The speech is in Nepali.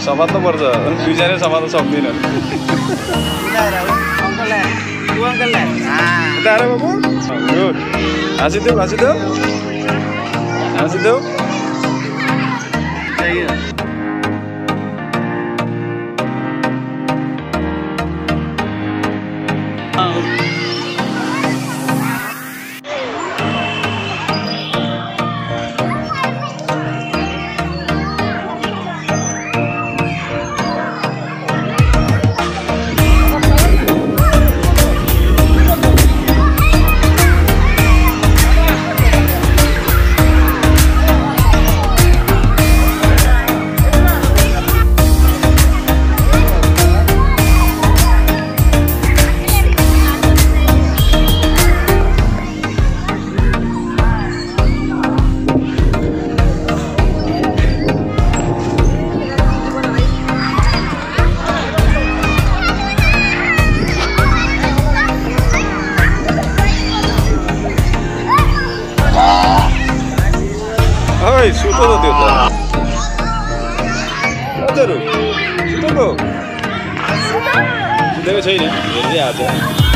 सफा त पर्छ दुईजना सफा त सक्दैन बाबु हाँसिदेऊ हाँसिदेऊ हाँसिदेऊ सुतो त त्यो त हजुर सुतेको छैन हेर्दै आएको